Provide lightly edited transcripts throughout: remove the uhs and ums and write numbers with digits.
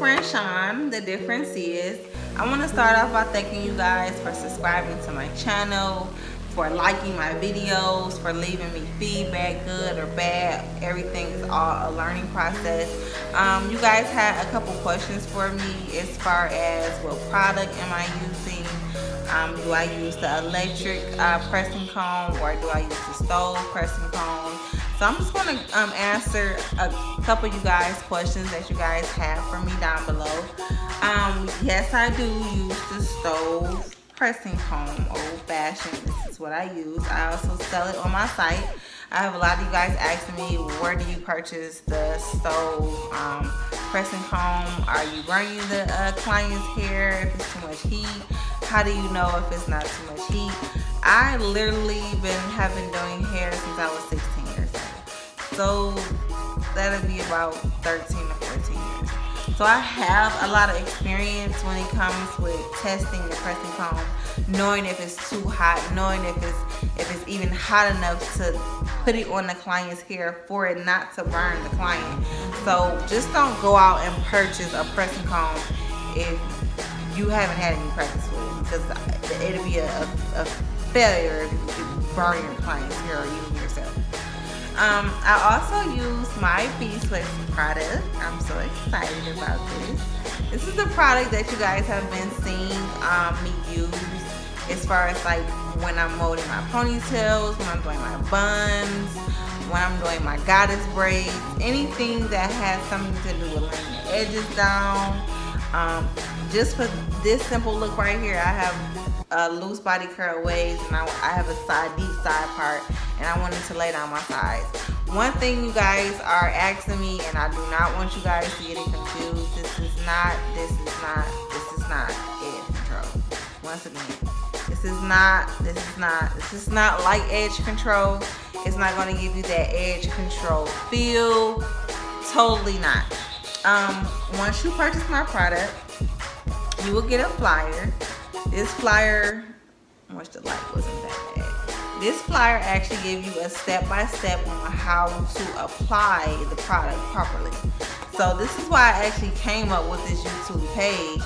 Franshon. The difference is, I want to start off by thanking you guys for subscribing to my channel, for liking my videos, for leaving me feedback, good or bad. Everything is all a learning process. You guys had a couple questions for me as far as what product am I using. Do I use the electric pressing comb, or do I use the stove pressing comb? So I'm just going to answer a couple of you guys' questions that you guys have for me down below. Yes, I do use the stove pressing comb, old-fashioned. This is what I use. I also sell it on my site. I have a lot of you guys asking me, where do you purchase the stove pressing comb? Are you burning the client's hair if it's too much heat? How do you know if it's not too much heat? I literally have been doing hair since I was 16 years old. So that'll be about 13 to 14 years. So I have a lot of experience when it comes with testing the pressing comb, knowing if it's too hot, knowing if it's even hot enough to put it on the client's hair for it not to burn the client. So just don't go out and purchase a pressing comb if you haven't had any practice with it, because it'll be a failure if you burn your client's hair or even yourself. I also use my Beeswax product. I'm so excited about this. This is a product that you guys have been seeing me use as far as like when I'm molding my ponytails, when I'm doing my buns, when I'm doing my goddess braids, anything that has something to do with laying the edges down. Just for this simple look right here, I have loose body curl waves, and I have a deep side part, and I wanted to lay down my sides. One thing you guys are asking me, and I do not want you guys to get it confused, this is not edge control. Once again, this is not like edge control. It's not going to give you that edge control feel. Totally not. Once you purchase my product, you will get a flyer. This flyer, I wish the light wasn't that bad. This flyer actually gives you a step-by-step on how to apply the product properly. So this is why I actually came up with this YouTube page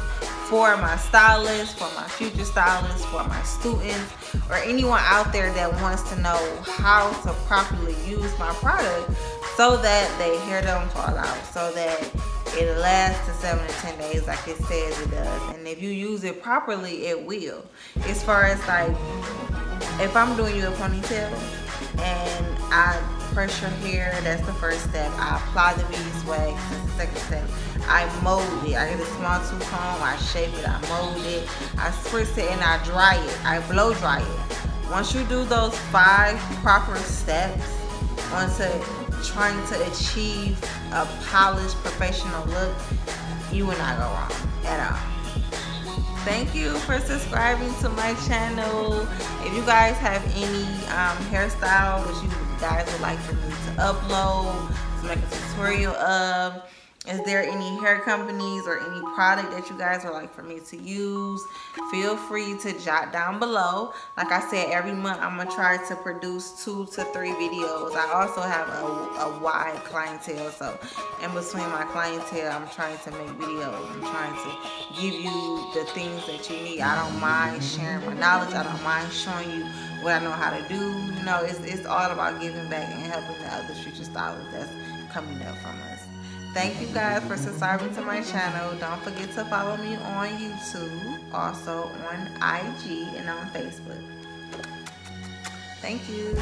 for my stylists, for my future stylists, for my students, or anyone out there that wants to know how to properly use my product so that their hair don't fall out, so that it lasts to 7 to 10 days like it says it does. And if you use it properly, it will. As far as like, if I'm doing you a ponytail and I press your hair, that's the first step. I apply the beeswax, that's the second step. I mold it. I get a small tooth comb, I shape it, I mold it, I spritz it, and I dry it. I blow dry it. Once you do those 5 proper steps onto trying to achieve a polished professional look, you will not go wrong at all. Thank you for subscribing to my channel. If you guys have any hairstyle that you guys would like for me to upload, to make a tutorial of, is there any hair companies or any product that you guys would like for me to use, feel free to jot down below. Like I said, every month I'm going to try to produce 2 to 3 videos. I also have a wide clientele, so in between my clientele, I'm trying to make videos. I'm trying to give you the things that you need. I don't mind sharing my knowledge. I don't mind showing you what I know how to do. You know, it's all about giving back and helping the other future stylists that's coming up from us. Thank you guys for subscribing to my channel. Don't forget to follow me on YouTube, also on IG and on Facebook. Thank you.